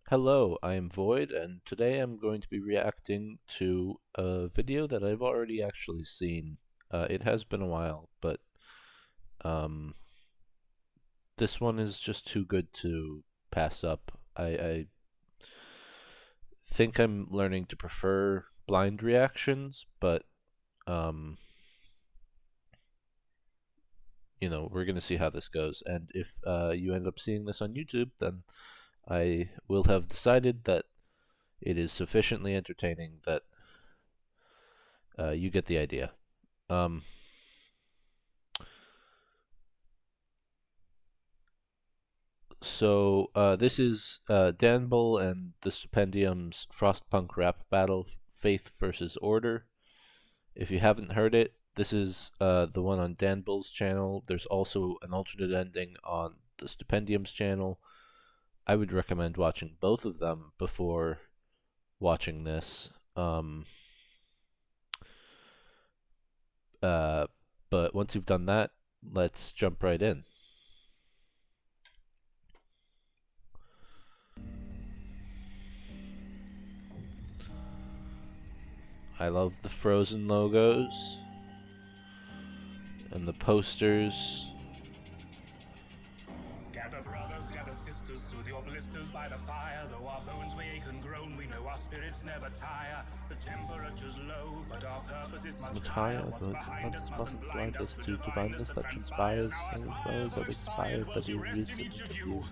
Hello, I am Void, and today I'm going to be reacting to a video that I've already actually seen. It has been a while, but um, this one is just too good to pass up. I think I'm learning to prefer blind reactions, but um, we're gonna see how this goes. And if you end up seeing this on YouTube, then I will have decided that it is sufficiently entertaining that you get the idea. Um, this is Dan Bull and the Stupendium's Frostpunk rap battle, Faith versus Order. If you haven't heard it, this is the one on Dan Bull's channel. There's also an alternate ending on the Stupendium's channel. I would recommend watching both of them before watching this. Uh, but once you've done that, let's jump right in. I love the Frozen logos and the posters. Gather brothers, gather sisters, soothe your blisters by the fire. Though our bones may ache and groan, we know our spirits never tire. The temperature's low, but our purpose is much higher. What's behind us mustn't blind us to divineness that transpires. Our spires have expired, but the reason to view.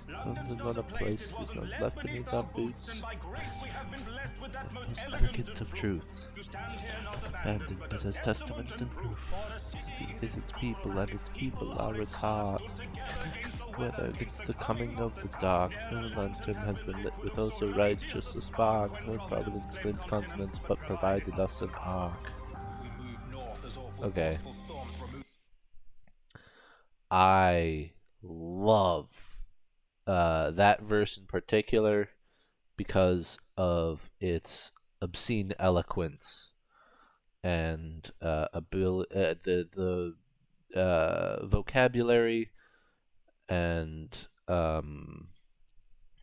London's not a place, is not left beneath our boots. And by grace we have been blessed with that most elegant of truths. You stand here not abandoned, but as testament and proof. Is its people, and its people are its heart. Whether against the coming of the dark, no lantern has been lit with also righteous a spark. No providence lit continents, but provided us an ark. Okay. I love that verse in particular because of its obscene eloquence and the vocabulary and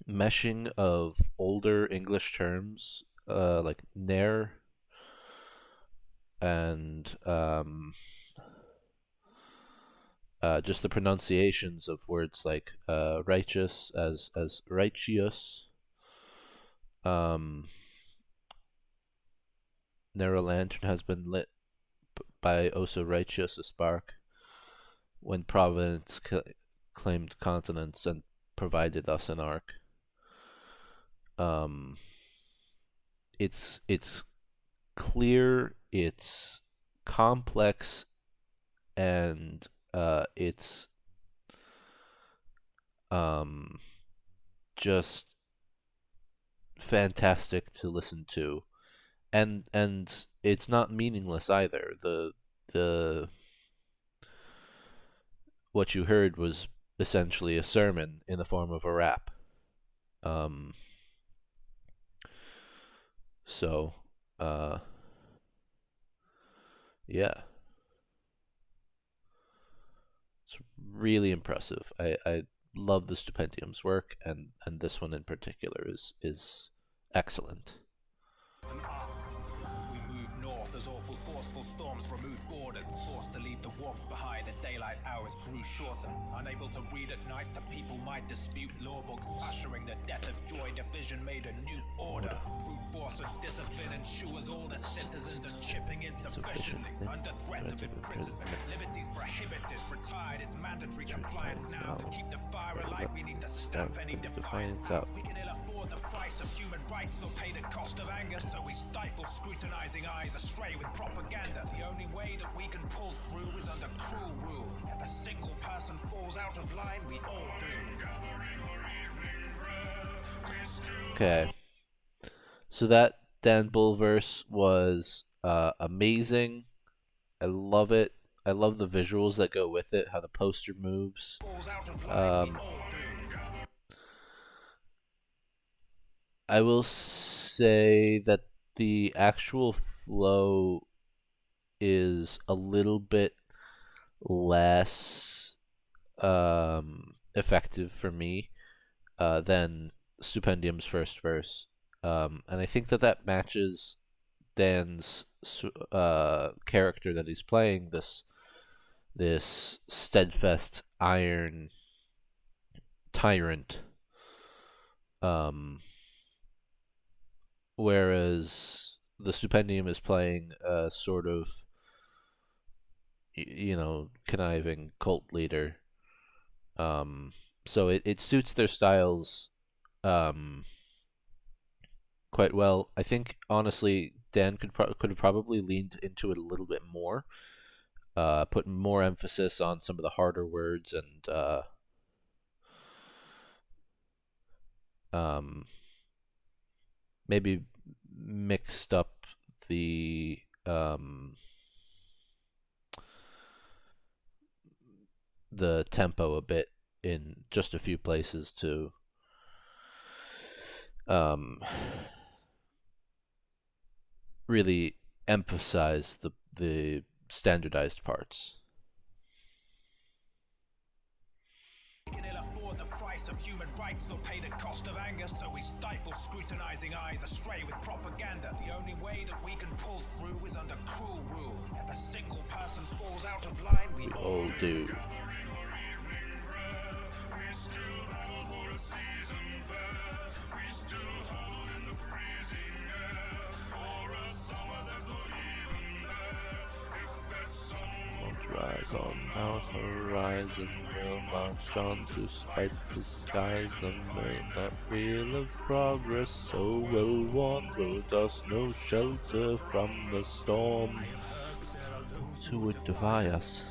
meshing of older English terms like "nair" and just the pronunciations of words like righteous as righteous. Narrow lantern has been lit by also righteous a spark when providence claimed continents and provided us an ark. It's clear, it's complex, and it's just fantastic to listen to, and it's not meaningless either. The what you heard was essentially a sermon in the form of a rap. Um, so, yeah, it's really impressive. I love the Stupendium's work, and this one in particular is excellent. We moved north as awful forceful storms removed borders, forced to leave the warmth behind. The daylight hours grew shorter. Unable to read at night, the people might dispute law books, ushering the death of joy. Division made a new order. Brute force and discipline ensures all the citizens are chipping in sufficiently. Under threat of imprisonment, liberties prohibited. Retired, it's mandatory compliance now. To keep the fire alight, we need to stamp any defiance out. We can ill afford the price of human rights, nor pay the cost of anger, so we stifle scrutinizing eyes astray with propaganda. The only way that we can pull through is under cruel rule. If a single person falls out of line, we all do. Okay, so that Dan Bull verse was amazing. I love it. I love the visuals that go with it, how the poster moves. I will say that the actual flow is a little bit less effective for me than Stupendium's first verse, and I think that that matches Dan's character that he's playing, this steadfast iron tyrant. Um, whereas the Stupendium is playing a sort of, conniving cult leader. Um, so it suits their styles um, quite well. I think honestly, Dan could have probably leaned into it a little bit more, put more emphasis on some of the harder words, and um, maybe mixed up the the tempo a bit in just a few places to um, really emphasize the standardized parts. Can ill afford the price of human rights, nor pay the cost of anger, so we stifle scrutinizing eyes astray with propaganda. The only way that we can pull through is under cruel rule. If a single person falls out of line, we all do. Rise on our horizon, we'll march on to spite the skies, and we're not real of progress, so we'll wander, thus no shelter from the storm. Those who would defy us,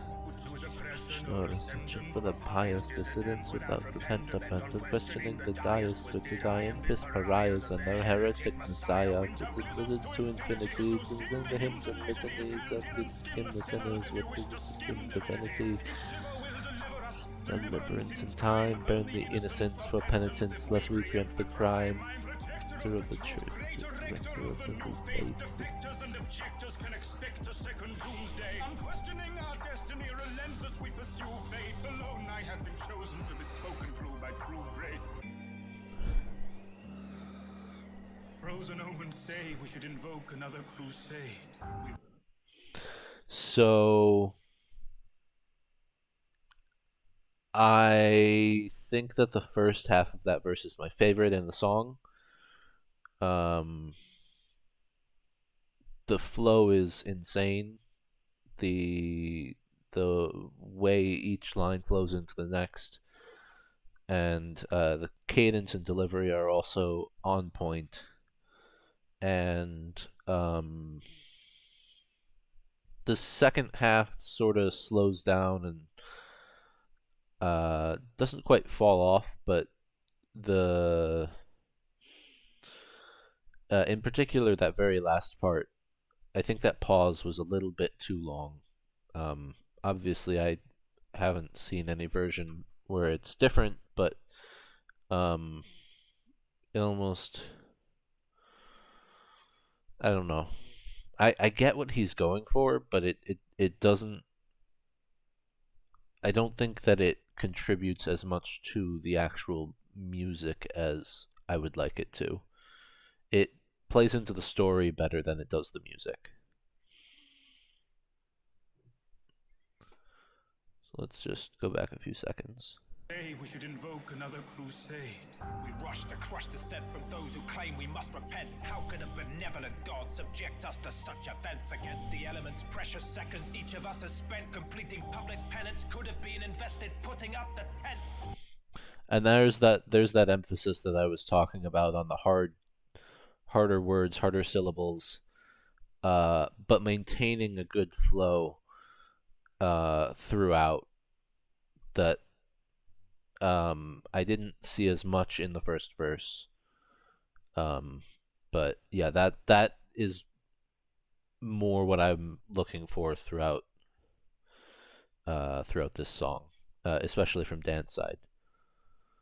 sure, searching for the pious dissidents without repentance and questioning the dais with the iron-fist pariahs and their heretic messiah, with the visits to infinity, singing the hymns and litanies that did skim the sinners with his divinity. Deliverance in time, burn the innocents for penitence, lest we preempt the crime. To the truth, to director of the new faith. I'm questioning our destiny, relentless we pursue fate. Alone I have been chosen to be spoken through by true grace. Frozen omens say we should invoke another crusade. So I think that the first half of that verse is my favorite in the song. The flow is insane. The way each line flows into the next, and the cadence and delivery are also on point. And the second half sort of slows down and doesn't quite fall off, but the in particular that very last part, I think that pause was a little bit too long. Obviously, I haven't seen any version where it's different, but it almost, I don't know. I get what he's going for, but it doesn't. I don't think that it contributes as much to the actual music as I would like it to. It plays into the story better than it does the music. So let's just go back a few seconds. We should invoke another crusade. We rush to crush dissent from those who claim we must repent. How could a benevolent God subject us to such events? Against the elements, precious seconds each of us has spent completing public penance could have been invested putting up the tents. And there's that emphasis that I was talking about on the harder words, harder syllables, but maintaining a good flow throughout that I didn't see as much in the first verse. But yeah, that is more what I'm looking for throughout this song, especially from Dan's side.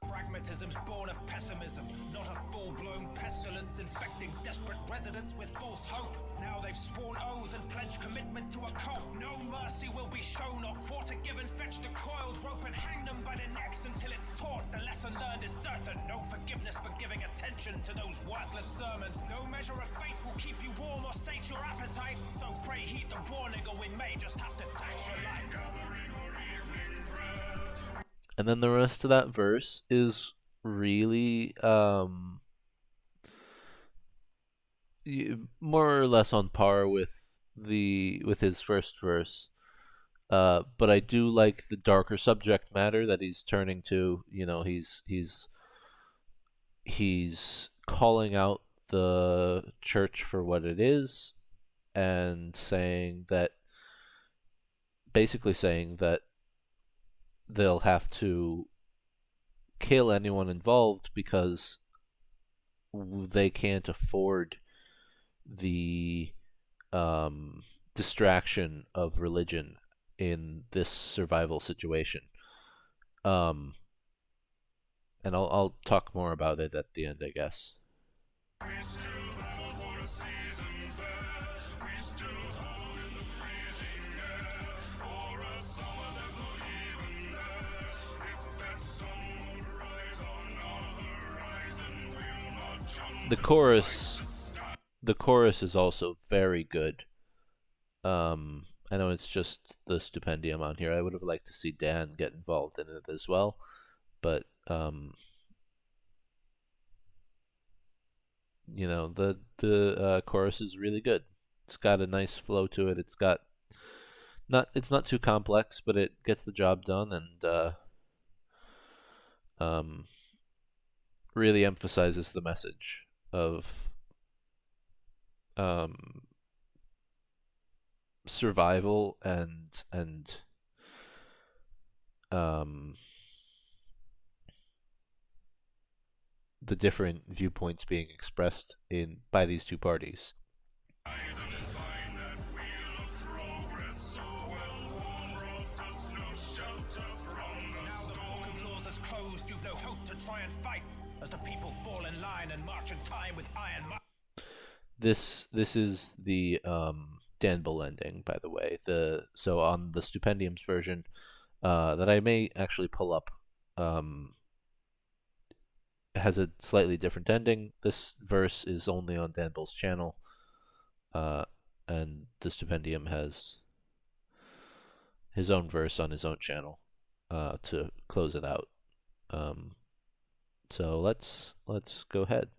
Pragmatism's born of pessimism, not a full-blown pestilence infecting desperate residents with false hope. Now they've sworn oaths and pledged commitment to a cult. No mercy will be shown or quarter given. Fetch the coiled rope and hang them by the necks until it's taught. The lesson learned is certain. No forgiveness for giving attention to those worthless sermons. No measure of faith will keep you warm or sate your appetite. So pray heed the warning or we may just have to tax your life. And then the rest of that verse is really more or less on par with his first verse. But I do like the darker subject matter that he's turning to. You know, he's calling out the church for what it is, and basically saying that they'll have to kill anyone involved because they can't afford the distraction of religion in this survival situation. And I'll talk more about it at the end, I guess. The chorus is also very good. I know it's just the Stupendium on here. I would have liked to see Dan get involved in it as well, but you know, the chorus is really good. It's got a nice flow to it. It's not too complex, but it gets the job done, and really emphasizes the message of survival and the different viewpoints being expressed by these two parties. This is the Dan Bull ending, by the way. So on the Stupendium's version, that I may actually pull up, it has a slightly different ending. This verse is only on Dan Bull's channel, and the Stupendium has his own verse on his own channel to close it out. So let's go ahead.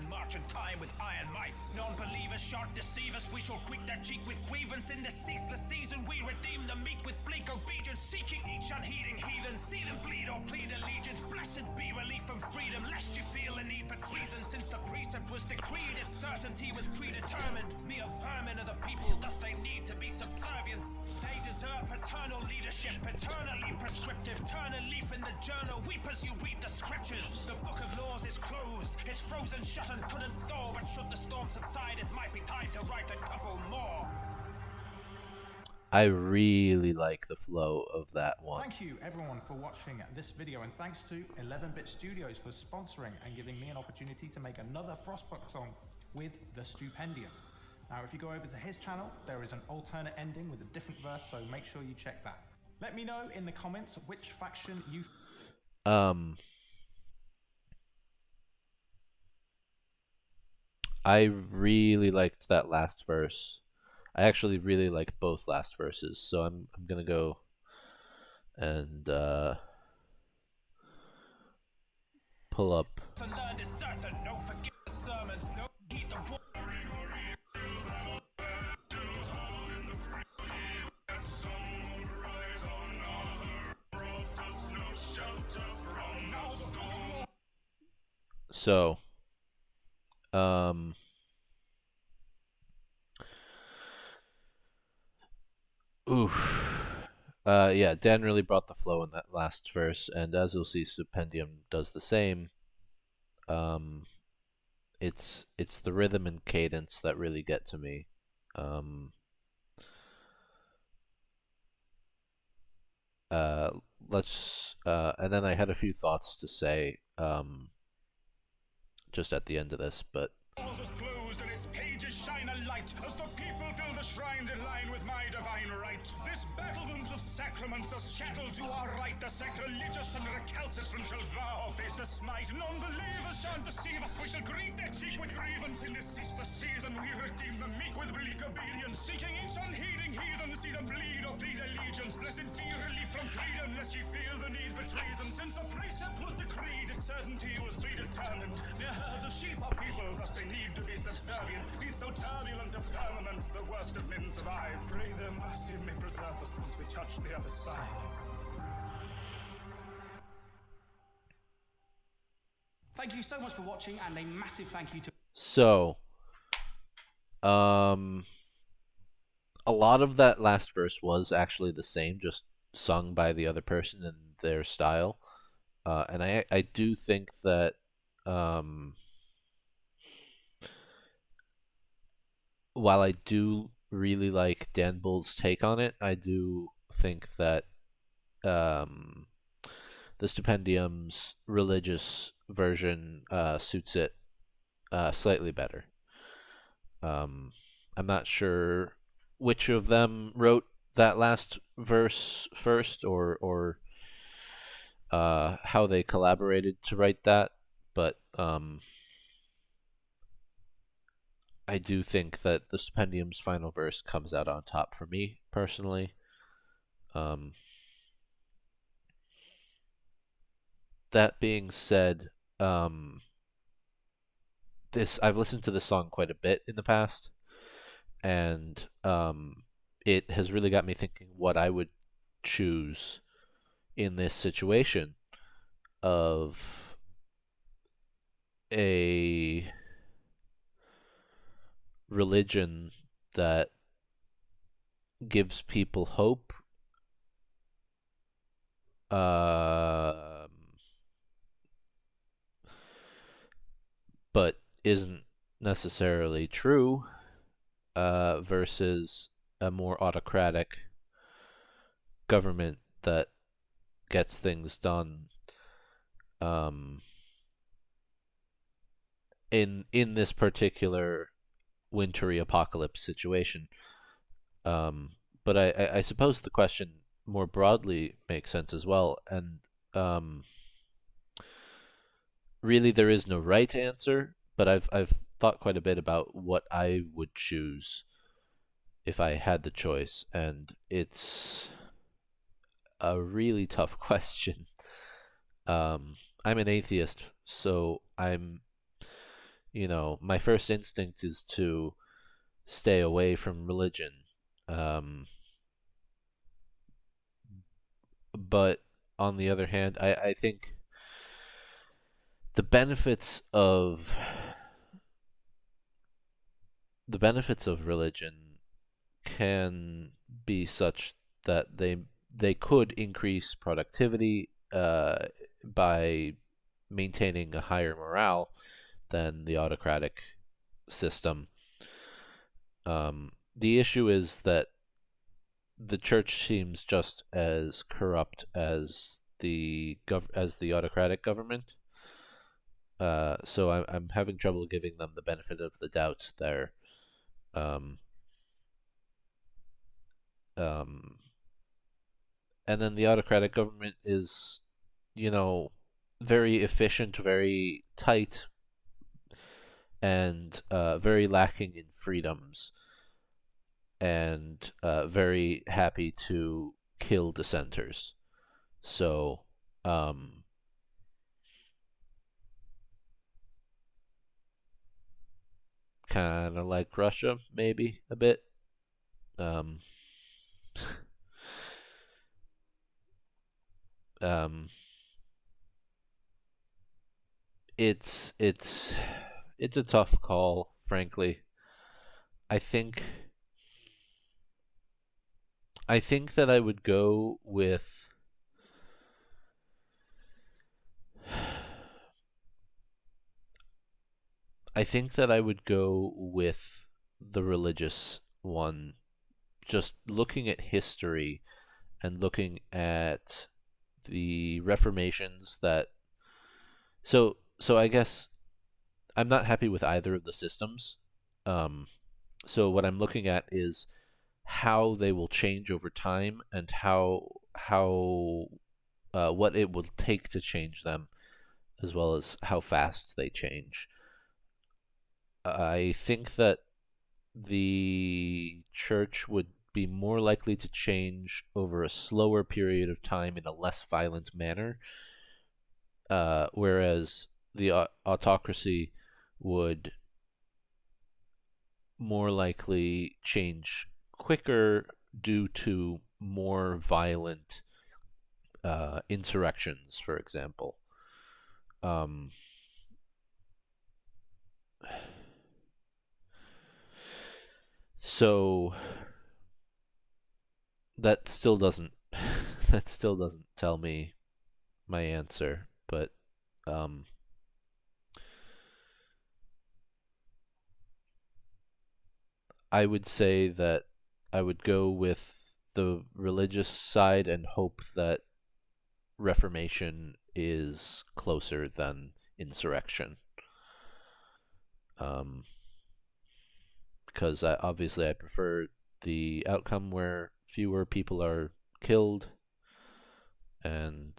March in time with iron might. Non-believers, sharp deceivers, we shall greet their cheek with grievance. In the ceaseless season we redeem the meek with bleak obedience, seeking each unheeding heathen. See them bleed or plead allegiance. Blessed be relief from freedom, lest you feel a need for treason. Since the precept was decreed, its certainty was predetermined. Mere vermin of the people, thus they need to be subservient. They deserve paternal leadership, eternally prescriptive. Turn a leaf in the journal, weep as you read the scriptures. The book of laws is closed, it's frozen shut and couldn't thaw. But should the storm subside, it might be time to write a couple more. I really like the flow of that one. Thank you everyone for watching this video, and thanks to 11-Bit Studios for sponsoring and giving me an opportunity to make another Frostpunk song with the Stupendium. Now if you go over to his channel, there is an alternate ending with a different verse, so make sure you check that. Let me know in the comments which faction you... I really liked that last verse. I actually really like both last verses, so I'm gonna go and pull up. So, yeah, Dan really brought the flow in that last verse, and as you'll see, Stupendium does the same. It's the rhythm and cadence that really get to me. let's and then I had a few thoughts to say just at the end of this, but Walls is closed and its pages shine a light as the people fill the shrines in line with my divine right. This battlement of sacraments does chattel to our right. The sacrilegious and recalcitrant shall vow face the smite. Non-believers shan't deceive us. We shall greet their cheek with grievance in this sister season. We redeem the meek with bleak obedience, seeking each unheeding heathen. See them bleed or plead allegiance. Blessed be relief from freedom, lest ye feel the need for treason. Since the precept was decreed, its certainty was predetermined. Mere herds of sheep are people, thus they need to be subservient. Neath so turbulent a firmament, the worst of men survive. Pray their mercy may preserve us once we touch the other side. Thank you so much for watching, and a massive thank you to... so a lot of that last verse was actually the same, just sung by the other person in their style. And I do think that while I do really like Dan Bull's take on it, I do think that the Stupendium's religious version suits it slightly better. I'm not sure which of them wrote that last verse first, or how they collaborated to write that, but I do think that the Stupendium's final verse comes out on top for me personally. That being said, this I've listened to this song quite a bit in the past, and it has really got me thinking what I would choose in this situation of a religion that gives people hope, but isn't necessarily true, versus a more autocratic government that gets things done in this particular wintry apocalypse situation. But I suppose the question more broadly makes sense as well, and really there is no right answer, but I've thought quite a bit about what I would choose if I had the choice, and it's a really tough question. I'm an atheist, so my first instinct is to stay away from religion. But on the other hand, I think the benefits of religion can be such that they could increase productivity by maintaining a higher morale than the autocratic system. The issue is that the church seems just as corrupt as the autocratic government. So I'm having trouble giving them the benefit of the doubt there. And then the autocratic government is, very efficient, very tight, and very lacking in freedoms, and very happy to kill dissenters. So, kind of like Russia, maybe a bit. It's a tough call, frankly. I think that I would go with the religious one, just looking at history and looking at the reformations that so I guess I'm not happy with either of the systems. Um, so what I'm looking at is how they will change over time and how what it will take to change them, as well as how fast they change. I think that the church would be more likely to change over a slower period of time in a less violent manner, whereas the autocracy would more likely change quicker due to more violent insurrections, for example. Um, so that still doesn't that still doesn't tell me my answer, but um, I would say that I would go with the religious side and hope that Reformation is closer than insurrection. Um, because obviously I prefer the outcome where fewer people are killed, and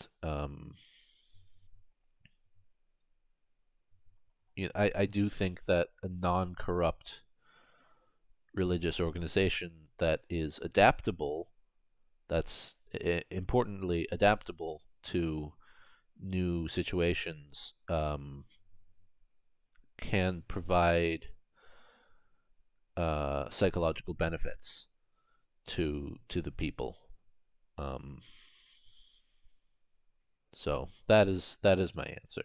I do think that a non-corrupt religious organization that is adaptable, that's importantly adaptable to new situations, can provide psychological benefits to the people. Um, so that is my answer.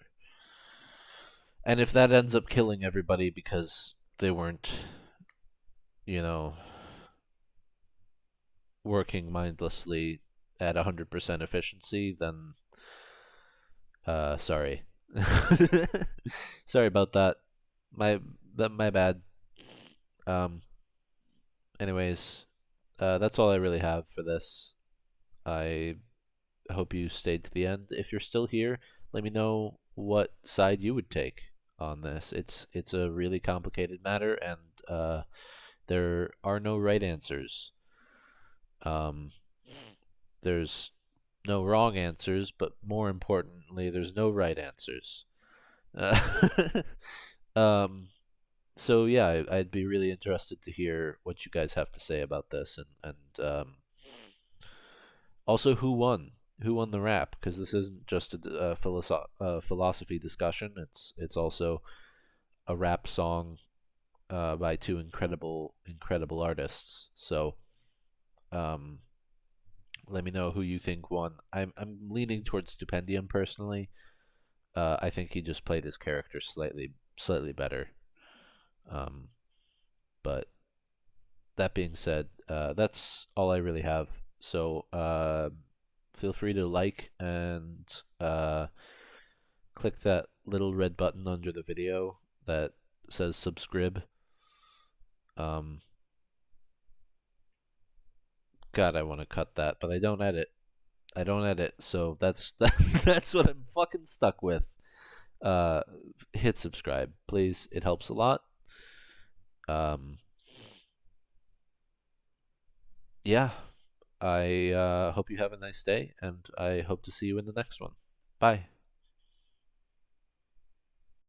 And if that ends up killing everybody because they weren't, you know, working mindlessly at 100% efficiency, then sorry. Sorry about that. My my bad. Um anyways, that's all I really have for this. I hope you stayed to the end. If you're still here, let me know what side you would take on this. It's a really complicated matter, and there are no right answers. Um, there's no wrong answers, but more importantly, there's no right answers. Uh, um, so yeah, I'd be really interested to hear what you guys have to say about this, and also who won. Who won the rap? Because this isn't just a philosophy discussion. It's also a rap song by two incredible artists. So um, let me know who you think won. I'm leaning towards Stupendium personally. I think he just played his character slightly better. Um, but that being said, that's all I really have. So feel free to like and click that little red button under the video that says subscribe. Um, God, I want to cut that, but I don't edit. I don't edit, so that's what I'm fucking stuck with. Uh, hit subscribe, please. It helps a lot. Um, yeah, I hope you have a nice day, and I hope to see you in the next one. Bye.